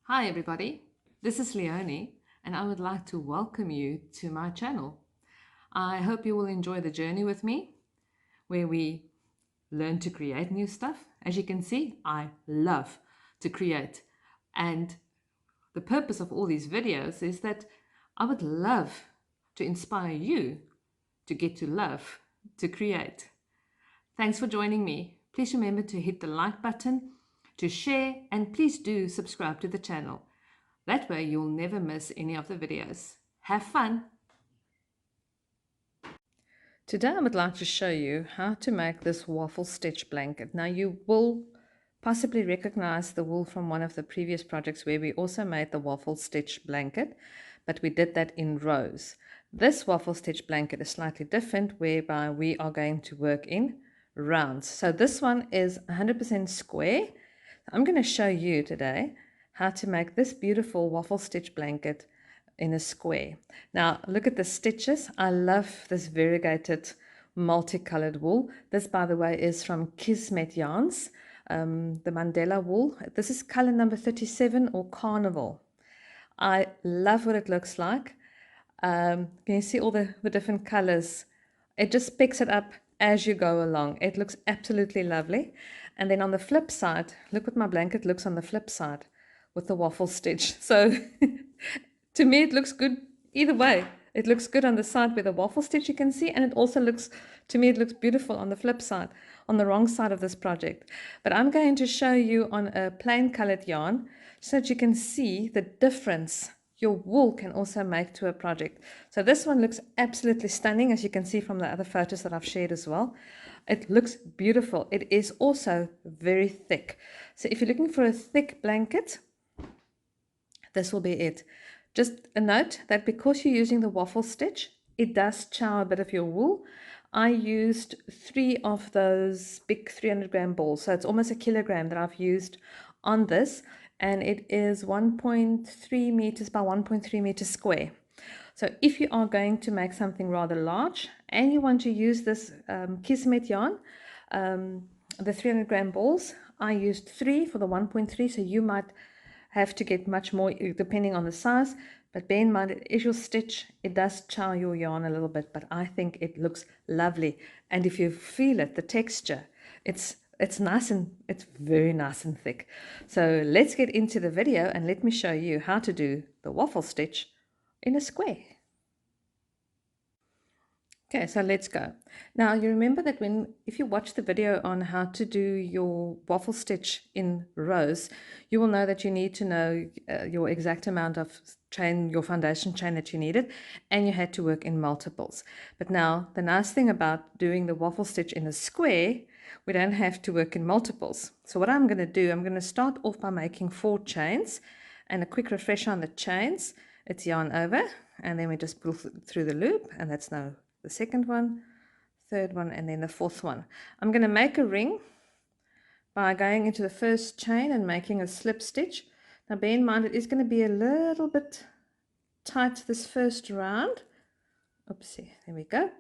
Hi everybody, this is Leonie and I would like to welcome you to my channel. I hope you will enjoy the journey with me where we learn to create new stuff. As you can see, I love to create, and the purpose of all these videos is that I would love to inspire you to get to love to create. Thanks for joining me. Please remember to hit the like button, to share, and please do subscribe to the channel. That way you'll never miss any of the videos. Have fun! Today I would like to show you how to make this waffle stitch blanket. Now you will possibly recognize the wool from one of the previous projects where we also made the waffle stitch blanket, but we did that in rows. This waffle stitch blanket is slightly different, whereby we are going to work in rounds. So this one is 100% square. I'm going to show you today how to make this beautiful waffle stitch blanket in a square. Now look at the stitches. I love this variegated multicolored wool. This, by the way, is from Kismet Yarns, the Mandela wool. This is color number 37, or Carnival. I love what it looks like. Can you see all the different colors? It just picks it up as you go along. It looks absolutely lovely. And then on the flip side, look what my blanket looks on the flip side with the waffle stitch. So to me, it looks good either way. It looks good on the side where the waffle stitch you can see, and it also looks, to me, it looks beautiful on the flip side, on the wrong side of this project. But I'm going to show you on a plain colored yarn so that you can see the difference your wool can also make to a project. So this one looks absolutely stunning, as you can see from the other photos that I've shared as well. It looks beautiful. It is also very thick. So if you're looking for a thick blanket, this will be it. Just a note that because you're using the waffle stitch, it does chow a bit of your wool. I used 3 of those big 300-gram balls, so it's almost a kilogram that I've used on this, and it is 1.3 meters by 1.3 meters square. So if you are going to make something rather large and you want to use this Kismet yarn, the 300-gram balls, I used 3 for the 1.3, so you might have to get much more depending on the size, but bear in mind it is your stitch. It does chow your yarn a little bit, but I think it looks lovely. And if you feel it, the texture, it's nice, and it's very nice and thick. So let's get into the video and let me show you how to do the waffle stitch in a square. Okay, so let's go. Now you remember that if you watch the video on how to do your waffle stitch in rows, you will know that you need to know your exact amount of chain, your foundation chain that you needed, and you had to work in multiples. But now the nice thing about doing the waffle stitch in a square, we don't have to work in multiples. So what I'm going to do, I'm going to start off by making 4 chains, and a quick refresher on the chains. It's yarn over, and then we just pull through the loop, and that's now the second one, third one, and then the fourth one. I'm going to make a ring by going into the first chain and making a slip stitch. Now bear in mind it is going to be a little bit tight this first round. Oopsie, there we go.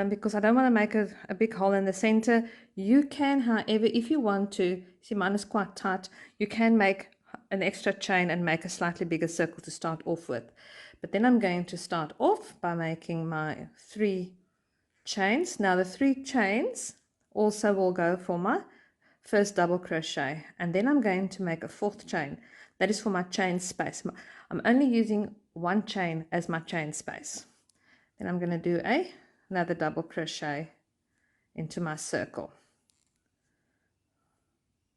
Because I don't want to make a big hole in the center. You can, however, if you want to, see mine is quite tight, you can make an extra chain and make a slightly bigger circle to start off with. But then I'm going to start off by making my 3 chains. Now the 3 chains also will go for my first double crochet, and then I'm going to make a 4th chain. That is for my chain space. I'm only using 1 chain as my chain space. Then I'm going to do another double crochet into my circle.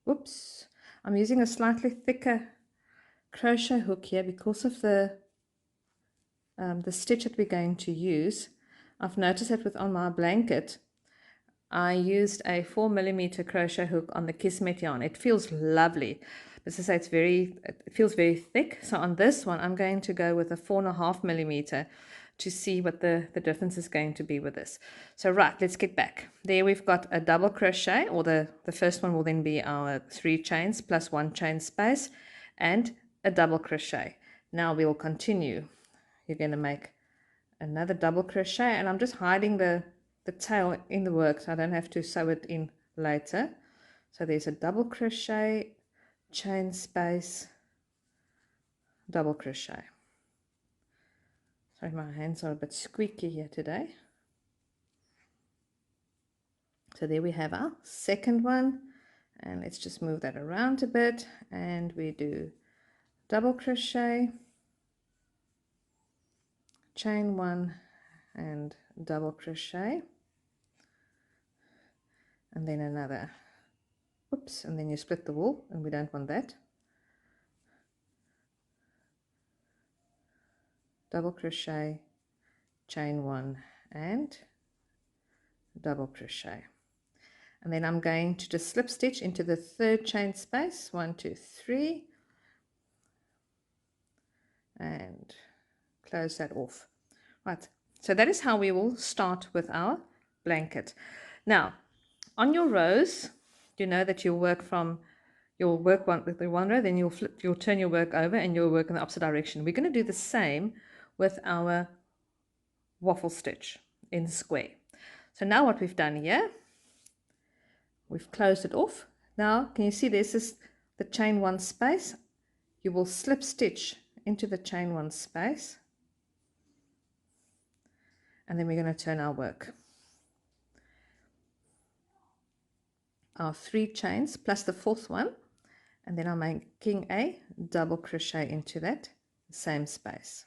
Whoops, I'm using a slightly thicker crochet hook here because of the stitch that we're going to use. I've noticed that on my blanket I used a 4mm crochet hook on the Kismet yarn. It feels lovely. As I say, it feels very thick. So on this one I'm going to go with a 4.5mm to see what the difference is going to be with this. So right, let's get back. There we've got a double crochet, or the first one will then be our 3 chains plus 1 chain space and a double crochet. Now we'll continue. You're going to make another double crochet, and I'm just hiding the tail in the work so I don't have to sew it in later. So there's a double crochet, chain space, double crochet. Sorry, my hands are a bit squeaky here today. So there we have our second one, and let's just move that around a bit, and we do double crochet, chain one, and double crochet, and then another, oops, and then you split the wool, and we don't want that. Double crochet, chain one, and double crochet. And then I'm going to just slip stitch into the third chain space, 1 2 3, and close that off. Right, so that is how we will start with our blanket. Now on your rows, you know that you'll work from you'll work with the one row, then you'll turn your work over and you'll work in the opposite direction. We're going to do the same with our waffle stitch in square. So now what we've done here, we've closed it off. Now can you see this is the chain one space? You will slip stitch into the chain one space, and then we're going to turn our work. Our 3 chains plus the 4th one, and then I'm making a double crochet into that same space.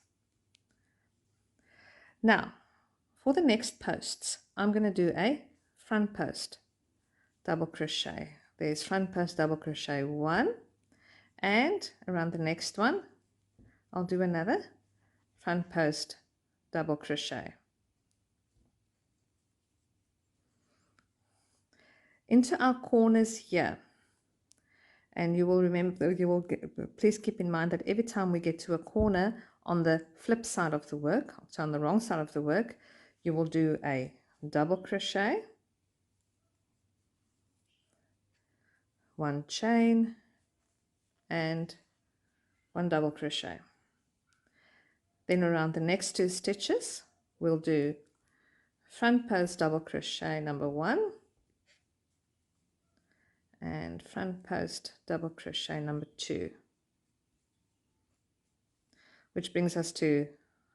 Now for the next posts, I'm going to do a front post double crochet. There's front post double crochet 1, and around the next one I'll do another front post double crochet. Into our corners here, and you will remember, please keep in mind that every time we get to a corner on the flip side of the work, so on the wrong side of the work, you will do a double crochet, 1 chain, and 1 double crochet. Then around the next 2 stitches we'll do front post double crochet number 1 and front post double crochet number 2, which brings us to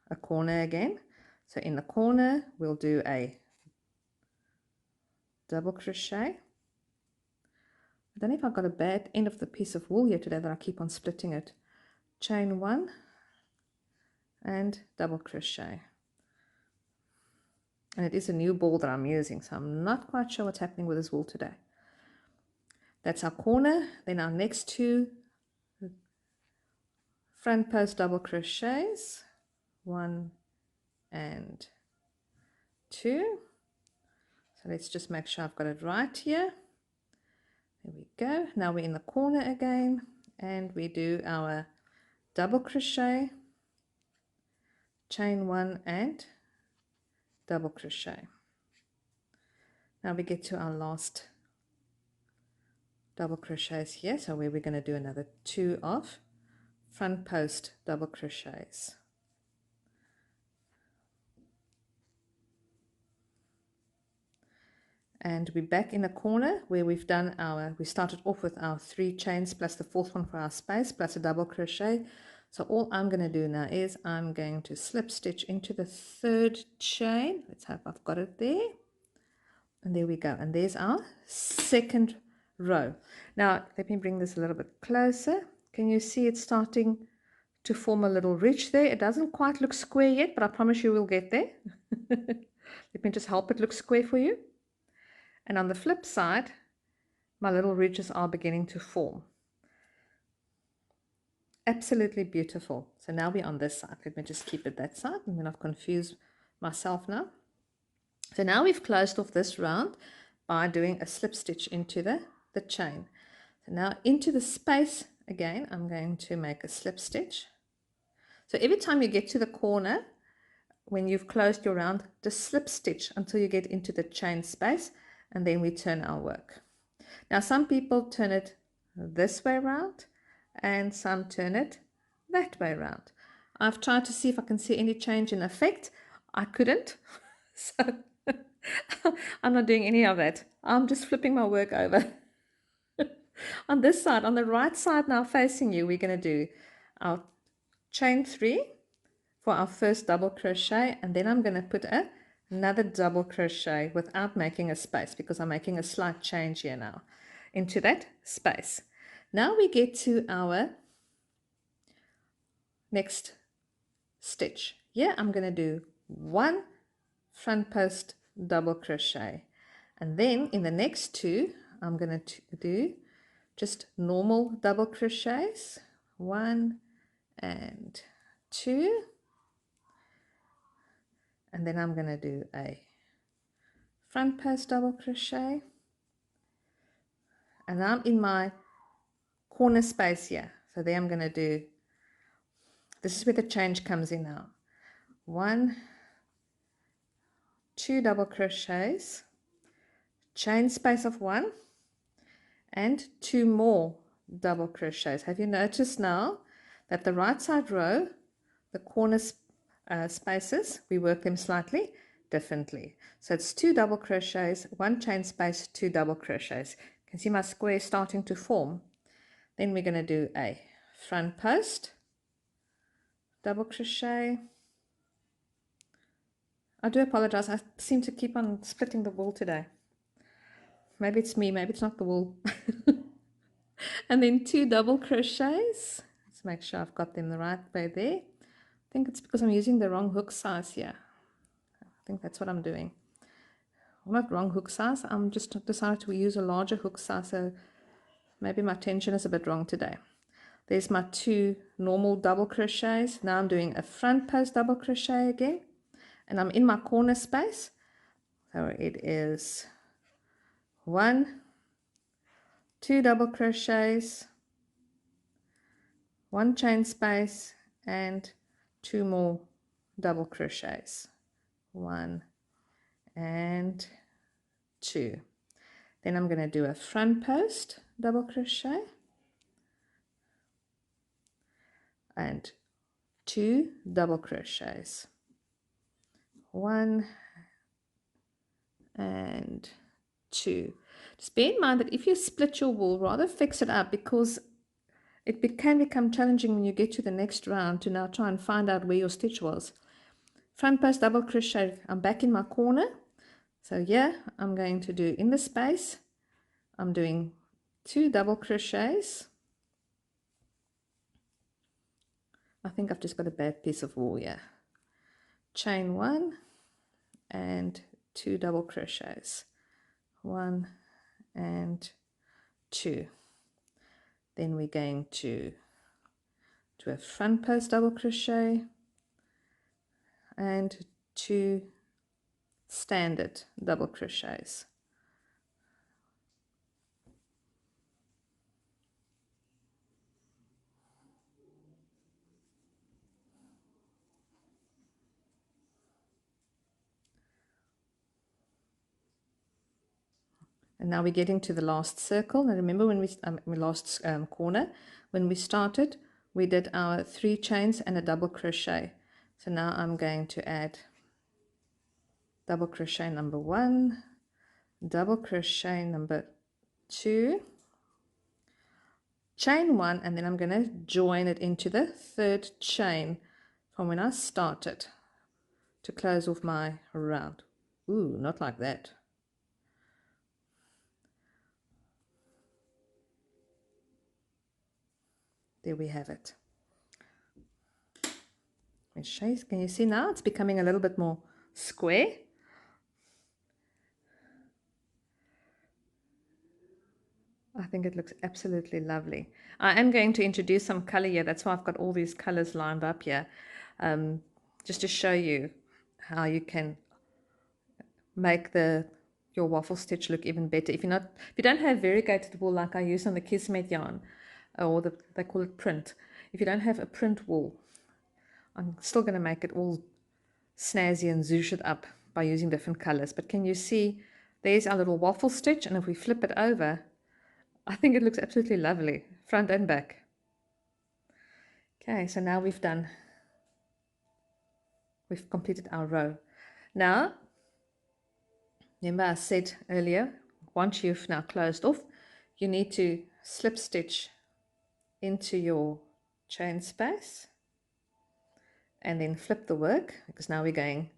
a corner again. So in the corner we'll do a double crochet. I don't know if I've got a bad end of the piece of wool here today that I keep on splitting it. Chain 1 and double crochet. And it is a new ball that I'm using, so I'm not quite sure what's happening with this wool today. That's our corner. Then our next 2 front post double crochets, 1 and 2. So let's just make sure I've got it right here. There we go. Now we're in the corner again, and we do our double crochet, chain 1 and double crochet. Now we get to our last double crochets here, so where we're going to do another 2 of front post double crochets. And we're back in a corner where we've done we started off with our 3 chains plus the 4th one for our space plus a double crochet. So all I'm going to do now is I'm going to slip stitch into the 3rd chain. Let's hope I've got it there. And there we go. And there's our 2nd row. Now let me bring this a little bit closer. Can you see it's starting to form a little ridge there? It doesn't quite look square yet, but I promise you we'll get there. Let me just help it look square for you. And on the flip side, my little ridges are beginning to form. Absolutely beautiful. So now we're on this side. Let me just keep it that side. I'm going to confuse myself now. So now we've closed off this round by doing a slip stitch into the chain. So now into the space again, I'm going to make a slip stitch. So every time you get to the corner, when you've closed your round, just slip stitch until you get into the chain space, and then we turn our work. Now some people turn it this way around and some turn it that way around. I've tried to see if I can see any change in effect. I couldn't. So I'm not doing any of that. I'm just flipping my work over. On this side, on the right side now facing you, we're going to do our chain 3 for our first double crochet, and then I'm going to put another double crochet without making a space, because I'm making a slight change here now into that space. Now we get to our next stitch. Here I'm going to do 1 front post double crochet, and then in the next 2 I'm going to do just normal double crochets, 1 and 2, and then I'm going to do a front post double crochet, and I'm in my corner space here, so there I'm going to do, this is where the change comes in now, 1, 2 double crochets, chain space of 1, and 2 more double crochets. Have you noticed now that the right side row, the corner spaces, we work them slightly differently? So it's 2 double crochets, 1 chain space, 2 double crochets. You can see my square starting to form. Then we're going to do a front post double crochet. I do apologize, I seem to keep on splitting the wool today. Maybe it's me, maybe it's not the wool. And then 2 double crochets. Let's make sure I've got them the right way there. I think it's because I'm using the wrong hook size here. I think that's what I'm doing. Well, not wrong hook size, I'm just decided to use a larger hook size, so maybe my tension is a bit wrong today. There's my 2 normal double crochets. Now I'm doing a front post double crochet again, and I'm in my corner space. So it is 1, 2 double crochets, 1 chain space, and 2 more double crochets, 1 and 2. Then I'm going to do a front post double crochet and 2 double crochets, 1 and 2. Just bear in mind that if you split your wool, rather fix it up, because it can become challenging when you get to the next round to now try and find out where your stitch was. Front post double crochet, I'm back in my corner. So here I'm going to do, in the space, I'm doing 2 double crochets. I think I've just got a bad piece of wool here. Chain 1 and 2 double crochets, 1 and 2. Then we're going to do a front post double crochet and 2 standard double crochets. And now we're getting to the last circle. Now remember when we last corner, when we started, we did our 3 chains and a double crochet. So now I'm going to add double crochet number 1, double crochet number 2, chain 1, and then I'm going to join it into the 3rd chain from when I started to close off my round. Ooh, not like that. There we have it. Can you see now it's becoming a little bit more square? I think it looks absolutely lovely. I am going to introduce some color here. That's why I've got all these colors lined up here, just to show you how you can make your waffle stitch look even better. If you don't have variegated wool like I use on the Kismet yarn, or they call it print. If you don't have a print wool, I'm still going to make it all snazzy and zoosh it up by using different colors. But can you see, there's our little waffle stitch, and if we flip it over, I think it looks absolutely lovely, front and back. Okay, so now we've completed our row. Now, remember I said earlier, once you've now closed off, you need to slip stitch into your chain space. and then flip the work, because now we're going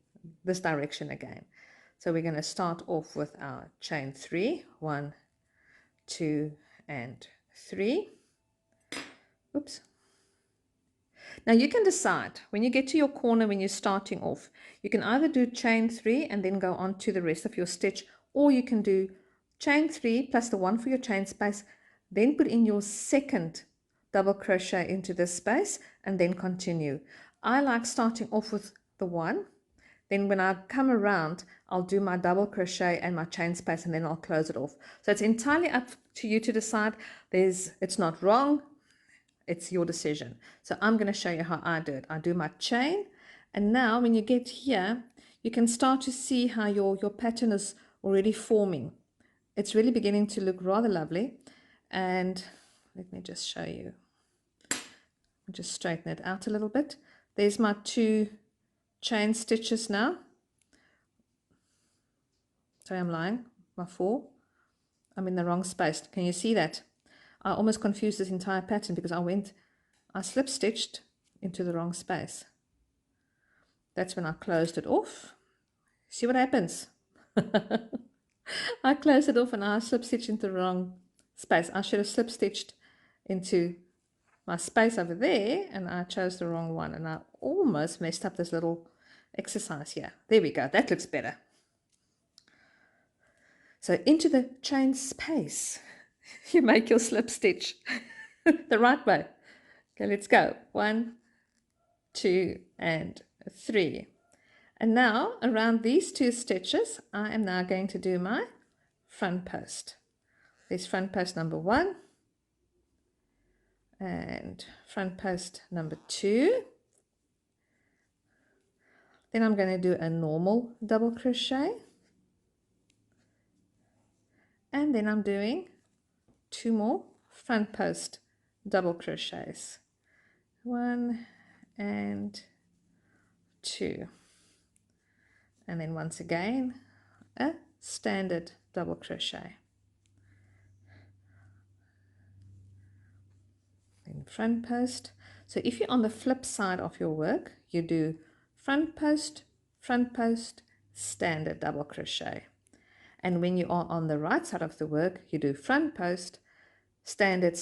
this direction again. So we're going to start off with our chain 3, 1, 2, and 3. Oops. Now you can decide when you get to your corner, when you're starting off, you can either do chain 3 and then go on to the rest of your stitch, or you can do chain 3 plus the 1 for your chain space, then put in your second double crochet into this space and then continue. I like starting off with the 1, then when I come around, I'll do my double crochet and my chain space, and then I'll close it off. So it's entirely up to you to decide. It's not wrong, it's your decision. So I'm going to show you how I do it. I do my chain, and now when you get here, you can start to see how your pattern is already forming. It's really beginning to look rather lovely. And let me just show you. I'll just straighten it out a little bit. There's my 2 chain stitches now. Sorry, I'm lying. My 4. I'm in the wrong space. Can you see that? I almost confused this entire pattern because I slip stitched into the wrong space. That's when I closed it off. See what happens? I closed it off and I slip stitched into the wrong space. I should have slip stitched into my space over there, and I chose the wrong one, and I almost messed up this little exercise here. There we go. That looks better. So into the chain space, you make your slip stitch the right way. Okay, let's go. 1, 2, and 3. And now around these 2 stitches, I am now going to do my front post. There's front post number 1 and front post number 2. Then I'm going to do a normal double crochet, and then I'm doing 2 more front post double crochets, 1 and 2, and then once again a standard double crochet, then front post. So if you're on the flip side of your work, you do front post, standard double crochet, and when you are on the right side of the work, you do front post, standard,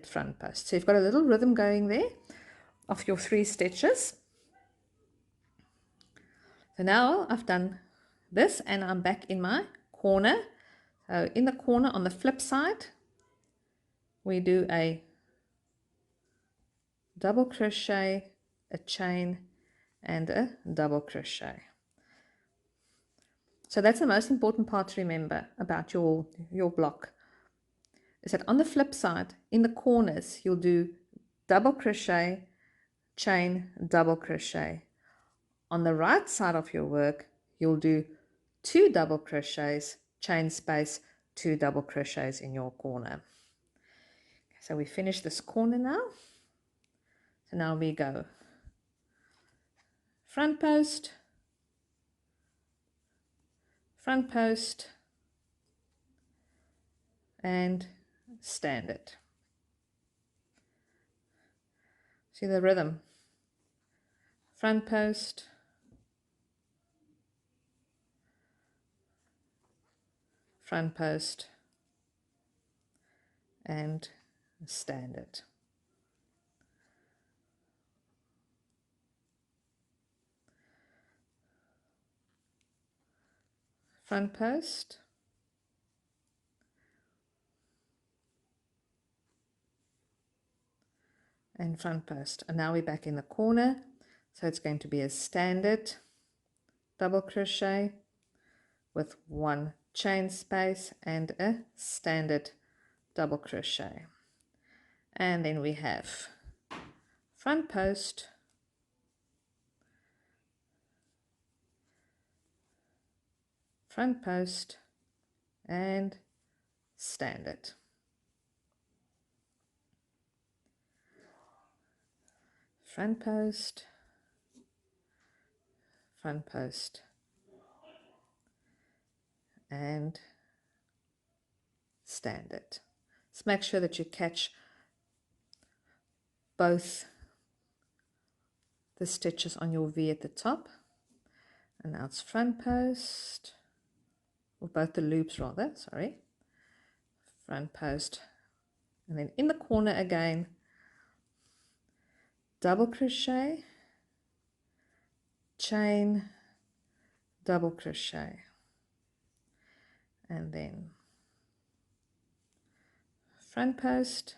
front post. So you've got a little rhythm going there of your 3 stitches. So now I've done this and I'm back in my corner. So in the corner on the flip side, we do a double crochet, a chain, and a double crochet. So that's the most important part to remember about your block, is that on the flip side, in the corners, you'll do double crochet, chain, double crochet. On the right side of your work, you'll do 2 double crochets, chain space, 2 double crochets in your corner. So we finish this corner now. So now we go front post, and standard. See the rhythm? Front post, and standard. Front post, and front post. And now we're back in the corner, so it's going to be a standard double crochet with 1 chain space and a standard double crochet, and then we have front post, and standard. Front post, and standard. Just make sure that you catch both the stitches on your V at the top. And now it's front post, or both the loops rather, sorry. Front post, and then in the corner again, double crochet, chain, double crochet, and then front post,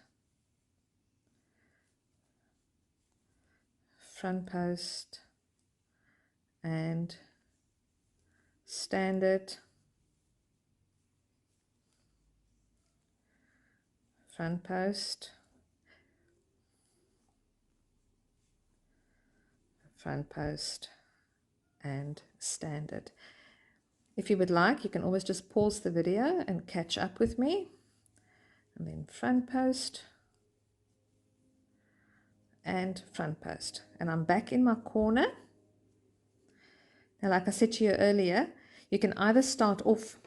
front post, and standard, front post, front post, and standard. If you would like, you can always just pause the video and catch up with me. And then front post and front post. And I'm back in my corner. Now, like I said to you earlier, you can either start off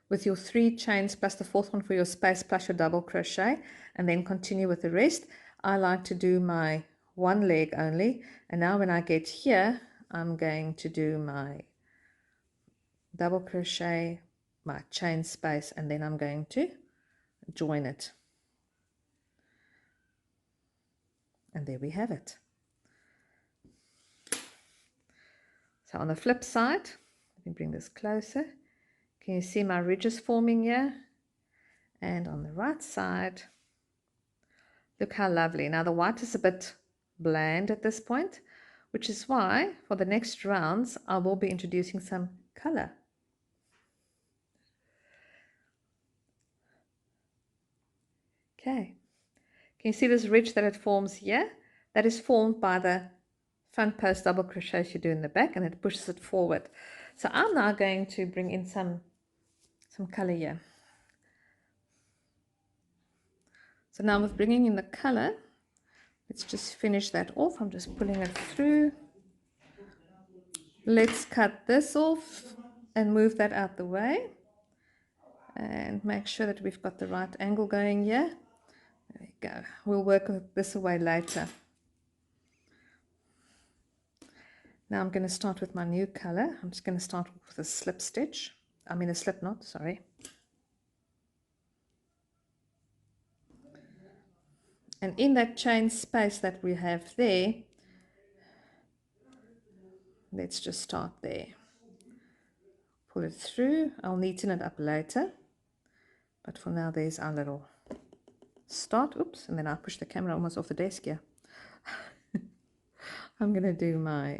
with your 3 chains plus the 4th one for your space plus your double crochet and then continue with the rest. I like to do my one leg only, and now when I get here, I'm going to do my double crochet, my chain space, and then I'm going to join it. And there we have it. So on the flip side, let me bring this closer. Can you see my ridges forming here? And on the right side, look how lovely. Now the white is a bit bland at this point, which is why for the next rounds, I will be introducing some color. Okay. Can you see this ridge that it forms here? That is formed by the front post double crochets you do in the back, and it pushes it forward. So I'm now going to bring in some color here. So now with bringing in the color, let's just finish that off. I'm just pulling it through. Let's cut this off and move that out the way and make sure that we've got the right angle going here. There we go. We'll work this away later. Now I'm going to start with my new color. I'm just going to start with a slip stitch. I mean a slip knot, sorry. And in that chain space that we have there, let's just start there. Pull it through. I'll neaten it up later. But for now, there's our little start. Oops, and then I push the camera almost off the desk here. I'm going to do my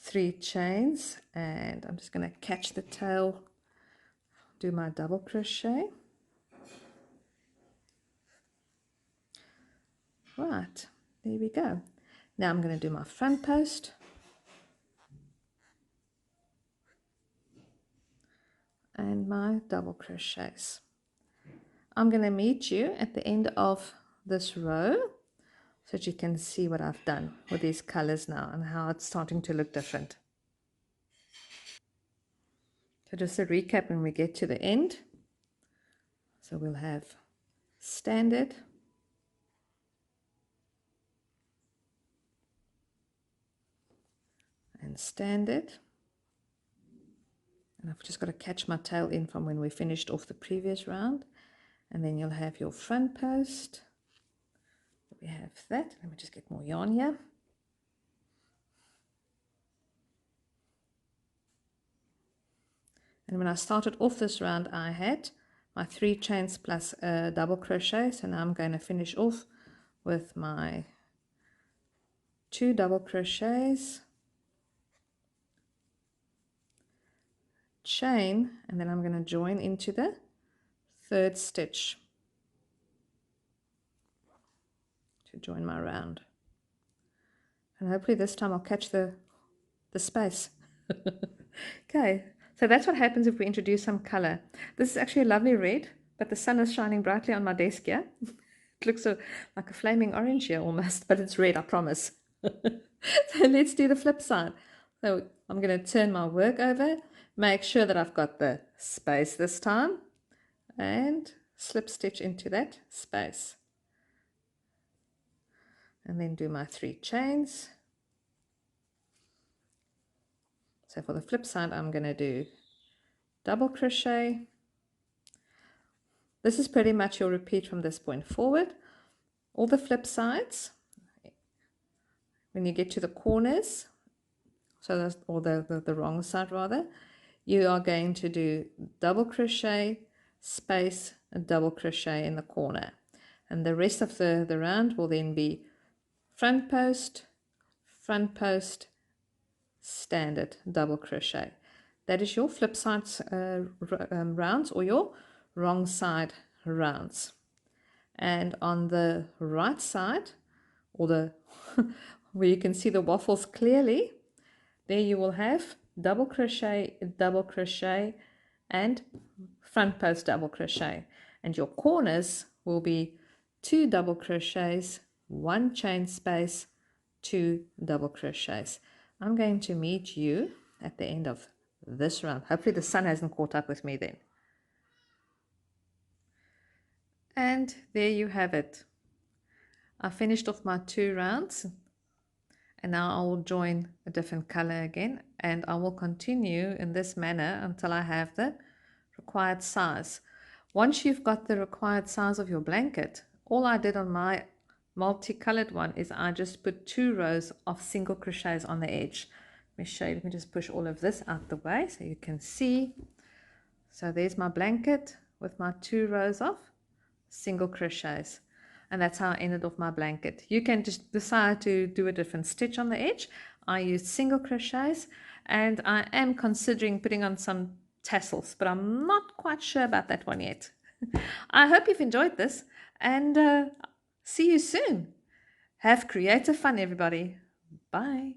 3 chains, and I'm just going to catch the tail, do my double crochet. Right, there we go. Now I'm going to do my front post. And my double crochets. I'm going to meet you at the end of this row so that you can see what I've done with these colors now and how it's starting to look different. So just a recap when we get to the end. So we'll have standard, and standard. And I've just got to catch my tail in from when we finished off the previous round. And then you'll have your front post. We have that. Let me just get more yarn here. And when I started off this round, I had my 3 chains plus a double crochet. So now I'm going to finish off with my 2 double crochets, chain, and then I'm going to join into the 3rd stitch to join my round. And hopefully this time I'll catch the space. Okay, so that's what happens if we introduce some color. This is actually a lovely red, but the sun is shining brightly on my desk here. It looks like a flaming orange here almost, but it's red, I promise. So let's do the flip side. So I'm going to turn my work over, make sure that I've got the space this time, and slip stitch into that space. And then do my 3 chains, So for the flip side, I'm going to do double crochet. This is pretty much your repeat from this point forward. All the flip sides, when you get to the corners, so that's, or the wrong side rather, you are going to do double crochet, space, and double crochet in the corner. And the rest of the round will then be front post, standard double crochet. That is your flip side rounds, or your wrong side rounds. And on the right side, or the where you can see the waffles clearly, there you will have double crochet, and front post double crochet. And your corners will be 2 double crochets, 1 chain space, 2 double crochets. I'm going to meet you at the end of this round. Hopefully the sun hasn't caught up with me then. And there you have it. I finished off my 2 rounds, and now I will join a different color again, and I will continue in this manner until I have the required size. Once you've got the required size of your blanket, all I did on my multicolored one is I just put 2 rows of single crochets on the edge. Let me show you. Let me just push all of this out the way so you can see. So there's my blanket with my 2 rows of single crochets, and that's how I ended off my blanket. You can just decide to do a different stitch on the edge. I used single crochets, and I am considering putting on some tassels, but I'm not quite sure about that one yet. I hope you've enjoyed this, and see you soon. Have creative fun, everybody. Bye.